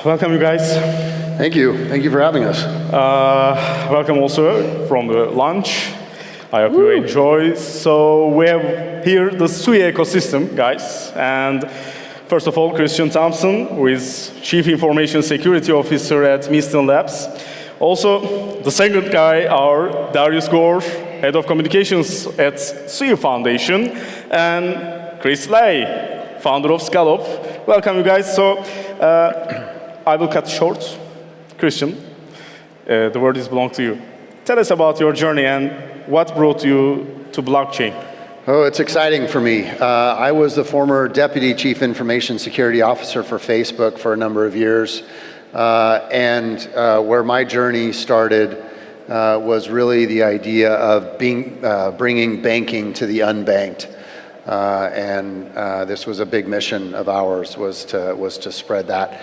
Welcome, you guys. Thank you. Thank you for having us. Welcome also from the lunch. I hope you enjoy. So we have here the Sui ecosystem, guys. And first of all, Thompson, who is Chief Information Security Officer at MystenLabs. Also, the second guy, our Darius Goore, Head of Communications at Sui Foundation, and Kris Lai, founder of Scallop. Welcome, you guys. So I will cut short. Christian, the word is belong to you. Tell us about your journey and what brought you to blockchain. Oh, it's exciting for me. I was the former Deputy Chief Information Security Officer for Facebook for a number of years. Where my journey started was really the idea of bringing banking to the unbanked. This was a big mission of ours, was to spread that.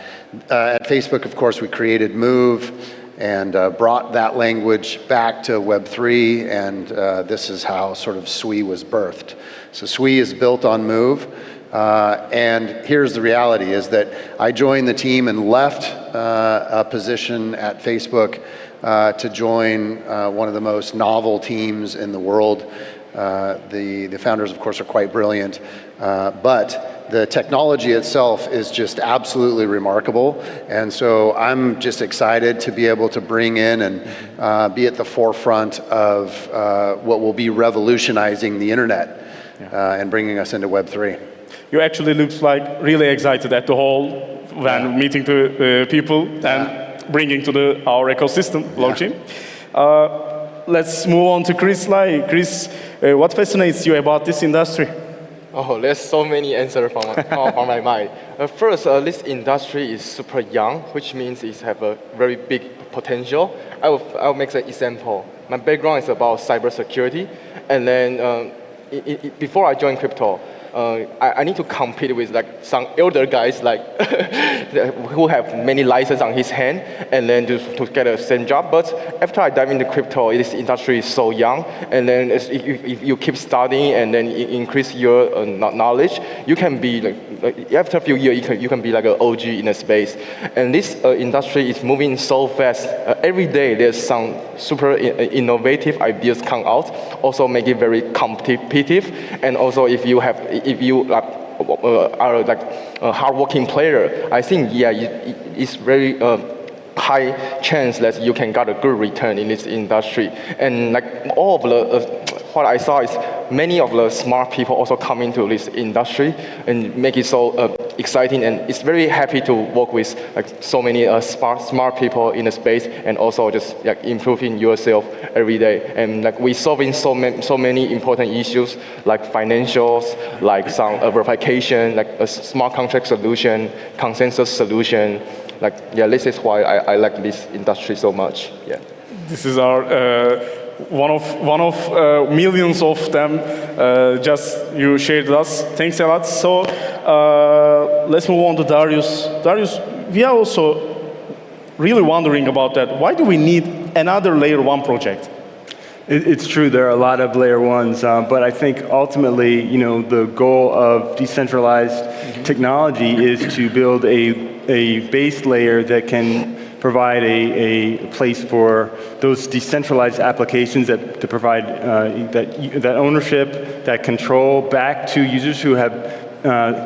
At Facebook, of course, we created Move and brought that language back to Web3, and this is how sort of Sui was birthed. So Sui is built on Move, and here's the reality, is that I joined the team and left a position at Facebook to join one of the most novel teams in the world. The founders, of course, are quite brilliant, but the technology itself is just absolutely remarkable. And so I'm just excited to be able to bring in and be at the forefront of what will be revolutionizing the internet and bringing us into Web3. You actually look like really excited at the whole when meeting to people and bringing to our ecosystem, blockchain. Let's move on to Kris Lai. Kris, what fascinates you about this industry? Oh, there's so many answers from my mind. First, this industry is super young, which means it has a very big potential. I'll make an example. My background is about cybersecurity, and then before I joined crypto, I need to compete with like some elder guys like who have many licenses on his hand, and then to get the same job. But after I dive into crypto, this industry is so young, and then if you keep studying and then increase your knowledge, you can be like after a few years you can be like an OG in the space. And this industry is moving so fast. Every day there's some super innovative ideas come out. Also make it very competitive, and also if you are like a hardworking player, I think it's very high chance that you can get a good return in this industry. And like all of the what I saw is many of the smart people also come into this industry and make it so exciting, and it's very happy to work with like so many smart people in the space, and also just like improving yourself every day. And like we solving so many important issues like financials, like some verification, like a smart contract solution, consensus solution. Like this is why I like this industry so much. This is our one of millions of them. Just you shared with us. Thanks a lot. So let's move on to Darius. Darius, we are also really wondering about that. Why do we need another layer 1 project? It's true, there are a lot of layer 1s, but I think ultimately, the goal of decentralized technology is to build a base layer that can provide a place for those decentralized applications to provide that ownership, that control back to users who have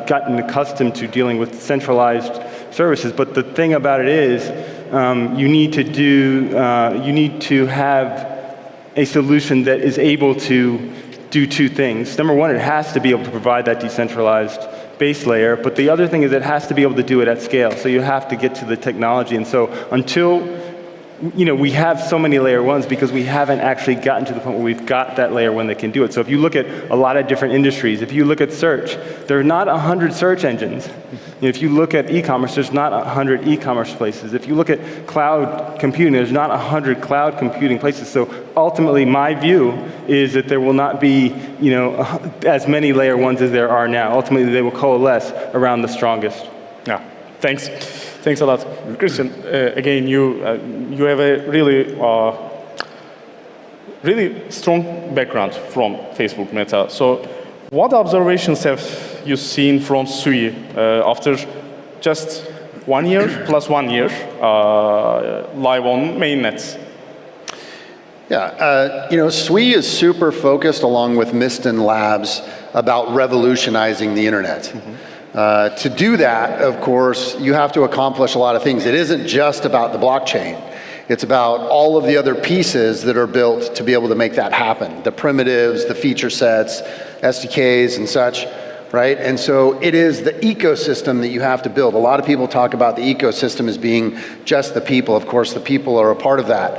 gotten accustomed to dealing with centralized services. But the thing about it is, you need to have a solution that is able to do two things. Number one, it has to be able to provide that decentralized base layer, but the other thing is it has to be able to do it at scale. So you have to get to the technology. And so until we have so many layer 1s because we haven't actually gotten to the point where we've got that layer 1 that can do it. So if you look at a lot of different industries, if you look at search, there are not 100 search engines. If you look at e-commerce, there's not 100 e-commerce places. If you look at cloud computing, there's not 100 cloud computing places. So ultimately, my view is that there will not be, as many layer 1s as there are now. Ultimately, they will coalesce around the strongest. Yeah, thanks. Thanks a lot. Christian, again, you have a really strong background from Facebook Meta. So what observations have you seen from Sui after just 1 year plus 1 year live on mainnets. Yeah, SWE is super focused along with MystenLabs about revolutionizing the internet. To do that, of course, you have to accomplish a lot of things. It isn't just about the blockchain. It's about all of the other pieces that are built to be able to make that happen. The primitives, the feature sets, SDKs and such, right? And so it is the ecosystem that you have to build. A lot of people talk about the ecosystem as being just the people. Of course, the people are a part of that.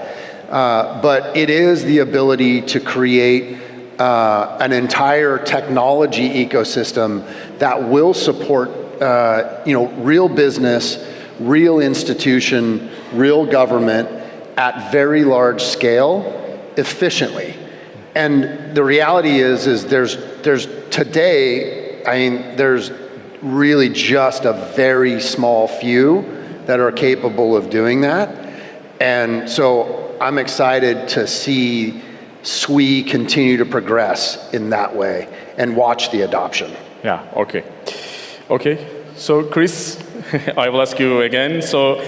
But it is the ability to create an entire technology ecosystem that will support real business, real institution, real government at very large scale efficiently. And the reality is there's today, there's really just a very small few that are capable of doing that. And so I'm excited to see SWE continue to progress in that way and watch the adoption. Yeah, okay. Okay, so Kris, I will ask you again. So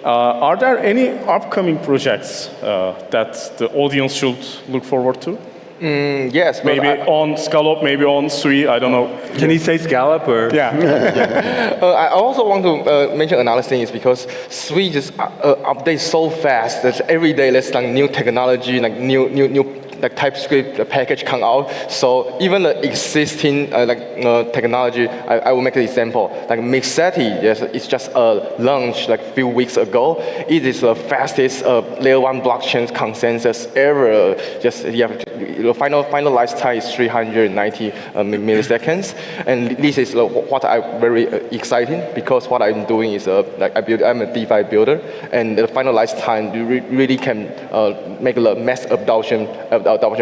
are there any upcoming projects that the audience should look forward to? Yes. Maybe on Scallop, maybe on SWE, I don't know. Can he say Scallop or? Yeah. I also want to mention another thing is because SWE just updates so fast that every day there's like new technology, like new like TypeScript package come out. So even the existing technology, I will make an example. Like Mixeti, yes, it's just launched like a few weeks ago. It is the fastest layer 1 blockchain consensus ever. Just the final lifetime is 390 milliseconds. And this is what I'm very exciting because what I'm doing is I'm a DeFi builder, and the final lifetime you really can make a mass adoption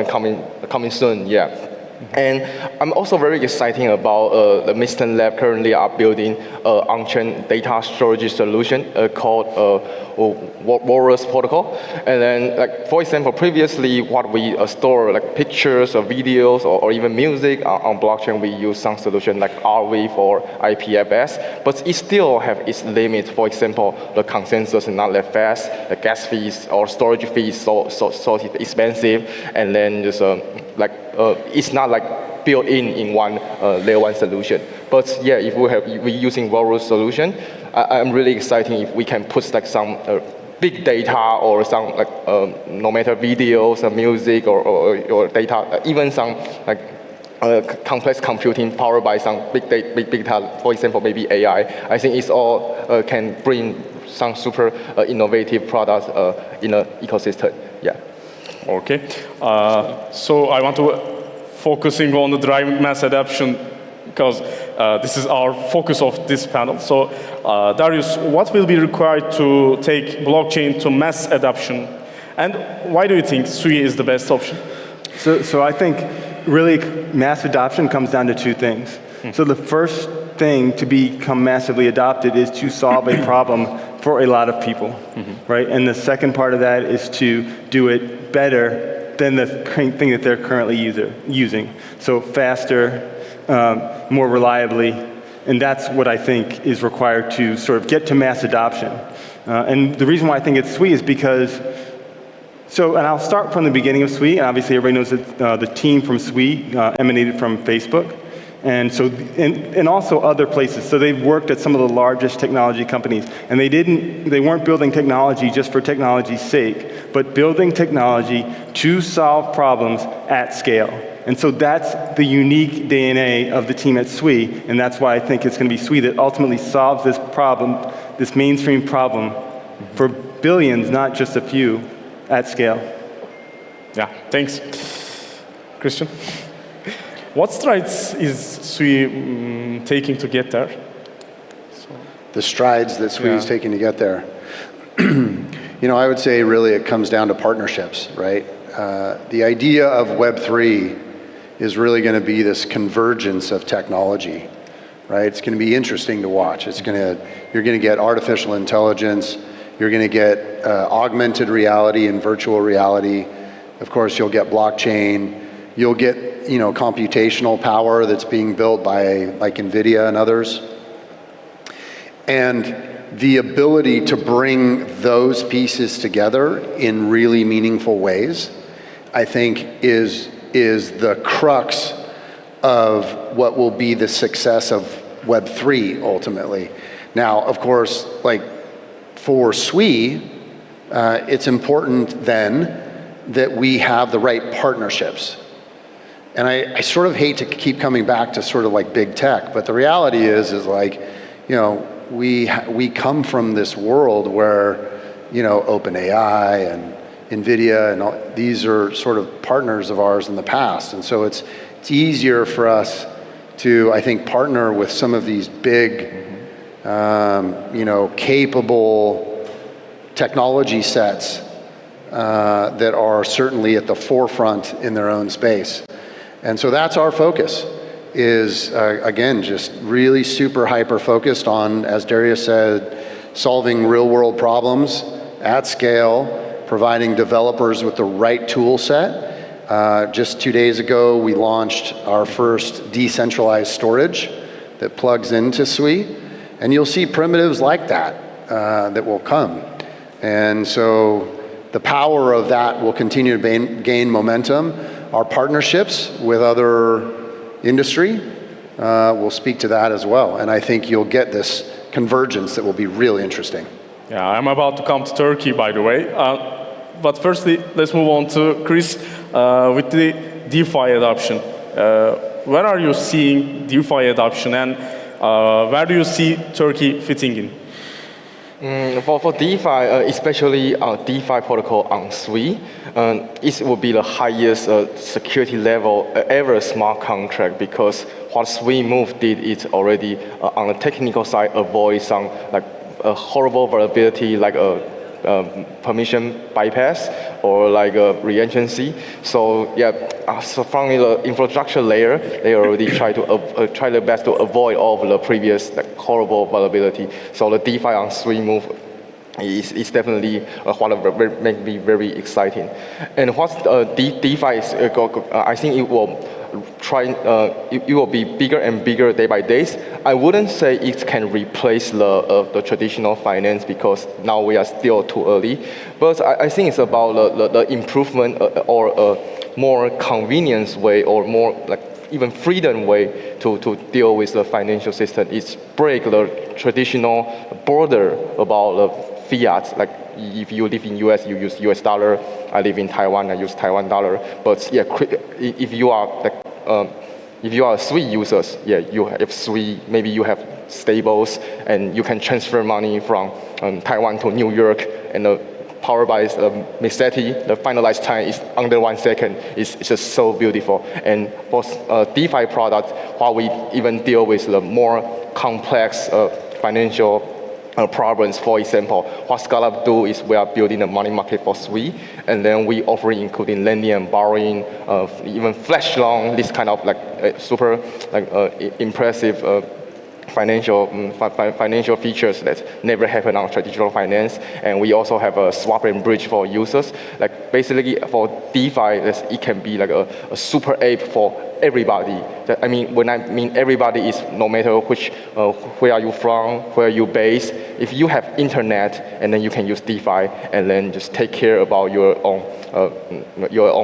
coming soon, yeah. And I'm also very excited about the MystenLabs currently are building on-chain data storage solution called Walrus protocol. And then, for example, previously what we store like pictures or videos or even music on blockchain, we use some solution like RWave or IPFS, but it still have its limits. For example, the consensus is not that fast, the gas fees or storage fees so expensive, and then just it's not like built in one layer 1 solution. But yeah, if we're using Walrus solution, I'm really excited if we can put like some big data or some no matter videos or music or data, even some complex computing powered by some big data, for example, maybe AI. I think it's all can bring some super innovative products in an ecosystem. Yeah. Okay. So I want to focusing on the driving mass adoption because this is our focus of this panel. So Darius, what will be required to take blockchain to mass adoption? And why do you think SWE is the best option? So I think really mass adoption comes down to two things. So the first thing to become massively adopted is to solve a problem for a lot of people, right? And the second part of that is to do it better than the thing that they're currently using. So faster, more reliably, and that's what I think is required to sort of get to mass adoption. And the reason why I think it's SWE is because, and I'll start from the beginning of SWE, and obviously everybody knows that the team from SWE emanated from Facebook. And so, and also other places. So they've worked at some of the largest technology companies, and they weren't building technology just for technology's sake, but building technology to solve problems at scale. And so that's the unique DNA of the team at SWE, and that's why I think it's going to be SWE that ultimately solves this problem, this mainstream problem, for billions, not just a few, at scale. Yeah, thanks. Christian? What strides is SWE taking to get there? The strides that SWE is taking to get there. I would say really it comes down to partnerships, right? The idea of Web3 is really going to be this convergence of technology, right? It's going to be interesting to watch. You're going to get artificial intelligence, you're going to get augmented reality and virtual reality. Of course, you'll get blockchain, you'll get computational power that's being built by like NVIDIA and others. And the ability to bring those pieces together in really meaningful ways, I think is the crux of what will be the success of Web3 ultimately. Now, of course, like for SWE, it's important then that we have the right partnerships. And I sort of hate to keep coming back to sort of like big tech, but the reality is like, you know, we come from this world where, you know, OpenAI and NVIDIA and all, these are sort of partners of ours in the past. And so it's easier for us to, I think, partner with some of these big, you know, capable technology sets that are certainly at the forefront in their own space. And so that's our focus, is again, just really super hyper focused on, as Darius said, solving real world problems at scale, providing developers with the right tool set. Just 2 days ago, we launched our first decentralized storage that plugs into SWE, and you'll see primitives like that that will come. And so the power of that will continue to gain momentum. Our partnerships with other industry will speak to that as well. And I think you'll get this convergence that will be really interesting. Yeah, I'm about to come to Turkey, by the way. But firstly, let's move on to Kris with the DeFi adoption. Where are you seeing DeFi adoption, and where do you see Turkey fitting in? For DeFi, especially DeFi protocol on SWE, it will be the highest security level ever smart contract, because what SWE Move did is already on the technical side avoid some like a horrible vulnerability like a permission bypass or like a reentrancy. So yeah, so from the infrastructure layer, they already try their best to avoid all of the previous like horrible vulnerability. So the DeFi on SWE Move is definitely what make me very exciting. And what DeFi is, I think it will it will be bigger and bigger day by day. I wouldn't say it can replace the traditional finance, because now we are still too early. But I think it's about the improvement or a more convenience way, or more like even freedom way to deal with the financial system. It's break the traditional border about the fiat. Like if you live in US, you use US dollar. I live in Taiwan, I use Taiwan dollar. But yeah, if you are like if you are SWE users, yeah, you have SWE, maybe you have stables, and you can transfer money from Taiwan to New York, and powered by Mixeti, the finalized time is under 1 second. It's just so beautiful. And for DeFi product, while we even deal with the more complex financial problems, for example, what Scallop do is we are building a money market for SWE, and then we offering including lending and borrowing, even flash loan, this kind of like super like impressive financial features that never happen on traditional finance. And we also have a swap and bridge for users. Like basically for DeFi, it can be like a super app for everybody. I mean, when I mean everybody, is no matter which, where are you from, where are you based. If you have internet, and then you can use DeFi, and then just take care about your own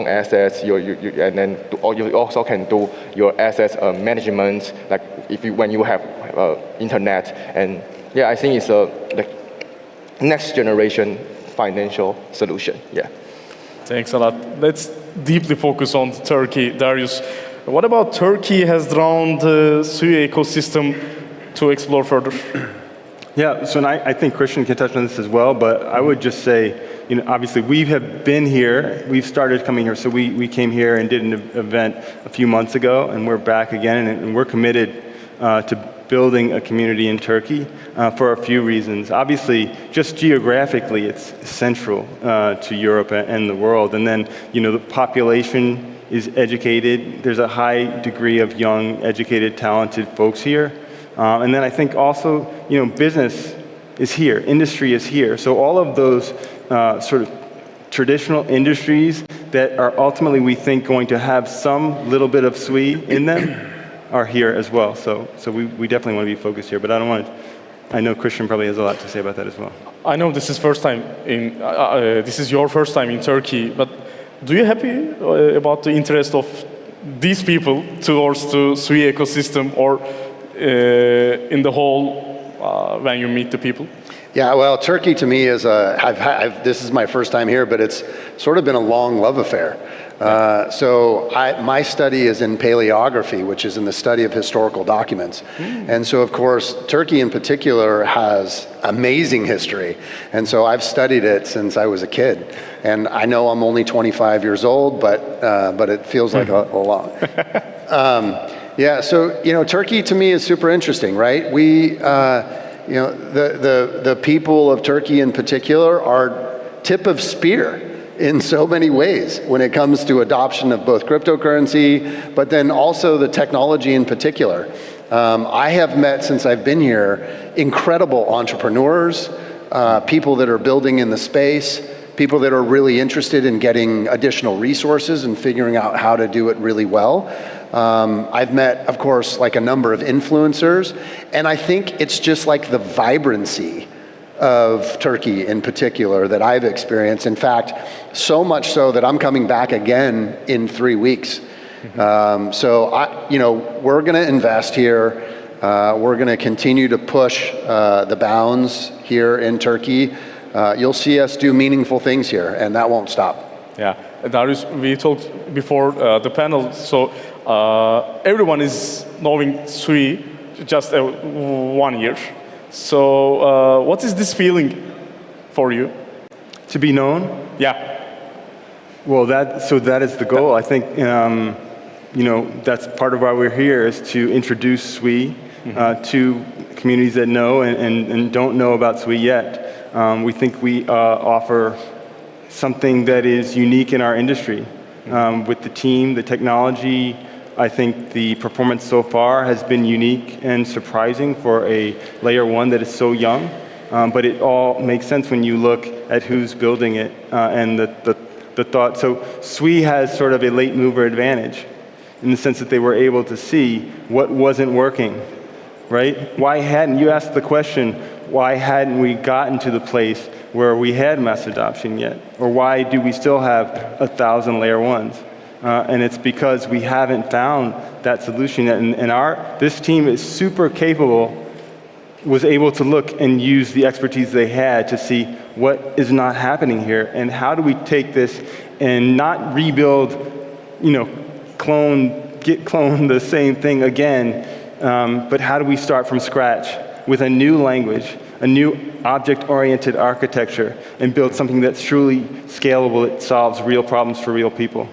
assets. And then you also can do your assets management. Like when you have internet, and yeah, I think it's a like next generation financial solution. Yeah. Thanks a lot. Let's deeply focus on Turkey, Darius. What about Turkey has drawn the SWE ecosystem to explore further? Yeah, so I think Christian can touch on this as well, but I would just say, you know, obviously we have been here, we've started coming here, so we came here and did an event a few months ago, and we're back again, and we're committed to building a community in Turkey for a few reasons. Obviously, just geographically, it's central to Europe and the world, and then, you know, the population is educated. There's a high degree of young, educated, talented folks here. And then I think also, you know, business is here, industry is here. So all of those sort of traditional industries that are ultimately, we think, going to have some little bit of SWE in them are here as well. So we definitely want to be focused here, but I don't want to I know Christian probably has a lot to say about that as well. I know this is this is your first time in Turkey, but do you happy about the interest of these people towards the Sui ecosystem, or in the whole when you meet the people? Yeah, well, Turkey to me is this is my first time here, but it's sort of been a long love affair. My study is in paleography, which is in the study of historical documents. And so, of course, Turkey in particular has amazing history. And so I've studied it since I was a kid. And I know I'm only 25 years old, but it feels like a long. Yeah, so, Turkey to me is super interesting, right? The people of Turkey in particular are tip of spear in so many ways when it comes to adoption of both cryptocurrency, but then also the technology in particular. I have met, since I've been here, incredible entrepreneurs, people that are building in the space, people that are really interested in getting additional resources and figuring out how to do it really well. I've met, of course, like a number of influencers, and I think it's just like the vibrancy of Turkey in particular that I've experienced. In fact, so much so that I'm coming back again in 3 weeks. We're going to invest here. We're going to continue to push the bounds here in Turkey. You'll see us do meaningful things here, and that won't stop. Yeah, Darius, we talked before the panel, so everyone is knowing Sui just 1 year. So what is this feeling for you? To be known? Yeah. Well, that is the goal. I think, that's part of why we're here, is to introduce Sui to communities that know and don't know about Sui yet. We think we offer something that is unique in our industry. With the team, the technology, I think the performance so far has been unique and surprising for a layer one that is so young. But it all makes sense when you look at who's building it and the thought. So Sui has sort of a late mover advantage in the sense that they were able to see what wasn't working, right? You asked the question, why hadn't we gotten to the place where we had mass adoption yet? Or why do we still have 1,000 layer ones? And it's because we haven't found that solution yet. And this team is super capable, was able to look and use the expertise they had to see what is not happening here, and how do we take this and not rebuild, clone the same thing again, but how do we start from scratch with a new language, a new object-oriented architecture, and build something that's truly scalable, that solves real problems for real people.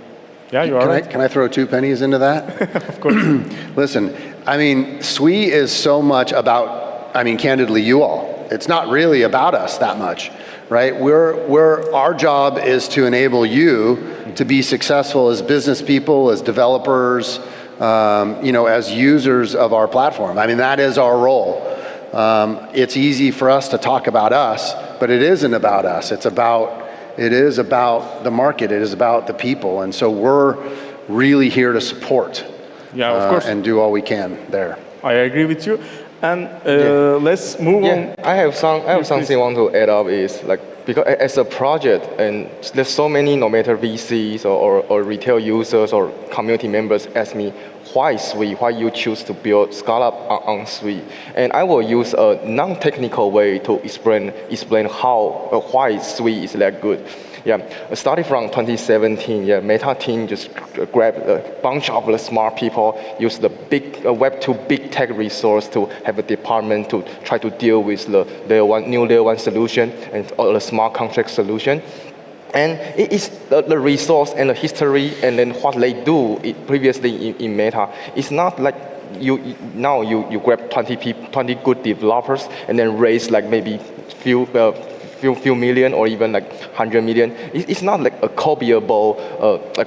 Yeah, you are right. Can I throw 2 pennies into that? Of course. Listen, Sui is so much about, candidly, you all. It's not really about us that much, right? Our job is to enable you to be successful as business people, as developers, as users of our platform. That is our role. It's easy for us to talk about us, but it isn't about us. It is about the market. It is about the people. And so we're really here to support of course. and do all we can there. I agree with you. And let's move on. I have something I want to add up is because as a project, and there's so many, no matter VCs or retail users or community members ask me, why Sui? Why you choose to build Scallop on Sui? And I will use a non-technical way to explain why Sui is that good. Starting from 2017, Meta team just grabbed a bunch of the smart people, used the big Web2 big tech resource to have a department to try to deal with the new layer one solution and all the smart contract solution. And it is the resource and the history, and then what they do previously in Meta. It's not like you grab 20 good developers and then raise maybe few million or even 100 million. It's not like a copyable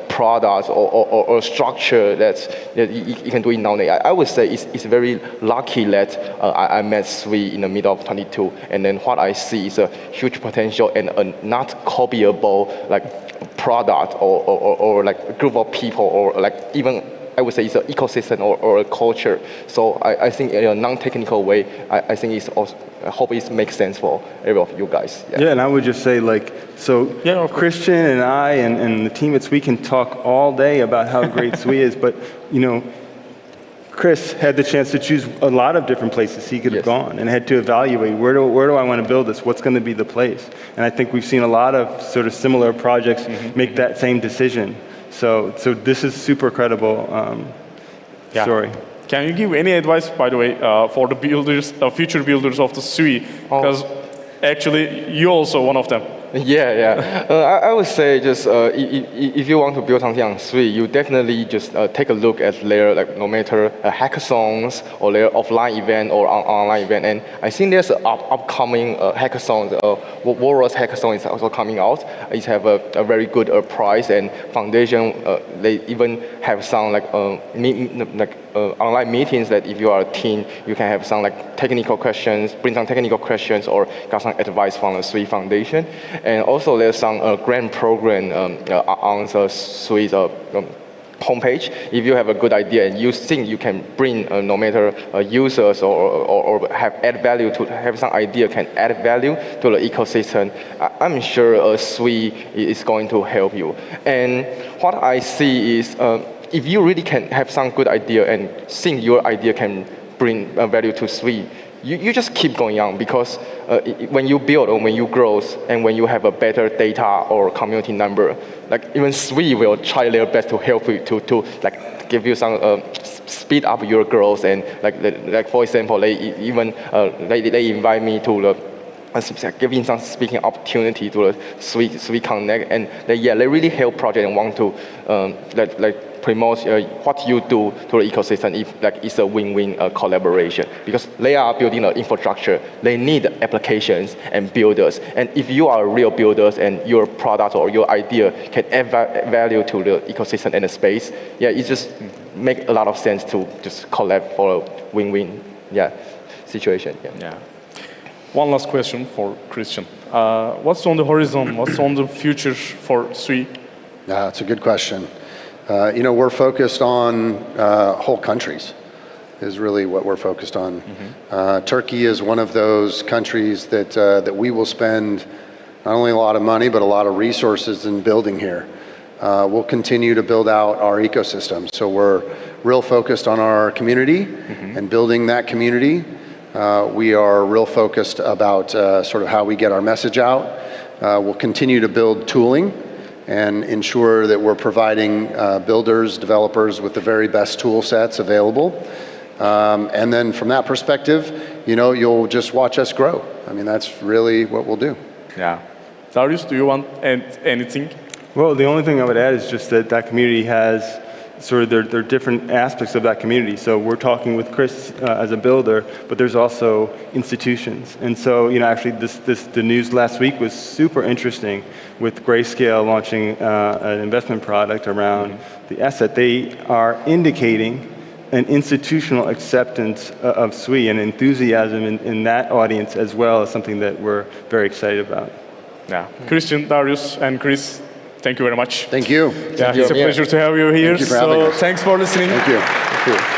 product or structure that you can do it nowadays. I would say it's very lucky that I met Sui in the middle of 22, and then what I see is a huge potential and a not copyable product or a group of people or even I would say it's an ecosystem or a culture. So I think in a non-technical way, I think it's also, I hope it makes sense for every of you guys. Yeah, and I would just say, like, so Christian and I and the team at Sui can talk all day about how great Sui is, but, you know, Kris had the chance to choose a lot of different places he could have gone and had to evaluate where do I want to build this? What's going to be the place? And I think we've seen a lot of sort of similar projects make that same decision. So this is super credible story. Can you give any advice, by the way, for the builders, future builders of the Sui? Because actually, you're also one of them. I would say just if you want to build something on Sui, you definitely just take a look at their, like, no matter hackathons or their offline event or online event. And I think there's an upcoming hackathon, Walrus hackathon is also coming out. It have a very good price and foundation. They even have some online meetings that if you are a team, you can have some like technical questions, bring some technical questions, or got some advice from the Sui Foundation. And also there's some grant program on the Sui homepage. If you have a good idea and you think you can bring no matter users or have add value to have some idea can add value to the ecosystem, I'm sure Sui is going to help you. And what I see is if you really can have some good idea and think your idea can bring value to Sui, you just keep going on, because when you build or when you grow and when you have a better data or community number, like even Sui will try their best to help you to like give you some speed up your growth. And like for example, they even they invite me to giving some speaking opportunity to the Sui Connect, and they really help project and want to promote what you do to the ecosystem. If like it's a win-win collaboration, because they are building an infrastructure, they need applications and builders. And if you are real builders and your product or your idea can add value to the ecosystem and the space, it just make a lot of sense to just collab for a win-win situation. One last question for Christian. What's on the horizon? What's on the future for Sui? It's a good question. We're focused on whole countries is really what we're focused on. Turkey is one of those countries that we will spend not only a lot of money, but a lot of resources in building here. We'll continue to build out our ecosystem. So we're real focused on our community and building that community. We are real focused about sort of how we get our message out. We'll continue to build tooling and ensure that we're providing builders, developers with the very best tool sets available. And then from that perspective, you'll just watch us grow. I mean, that's really what we'll do. Darius, do you want anything? Well, the only thing I would add is just that community has sort of there are different aspects of that community. So we're talking with Kris as a builder, but there's also institutions. And so, actually the news last week was super interesting with Grayscale launching an investment product around the asset. They are indicating an institutional acceptance of Sui and enthusiasm in that audience as well as something that we're very excited about. Christian, Darius, and Kris, thank you very much. Thank you. It's a pleasure to have you here. Thank you for having us. Thanks for listening. Thank you.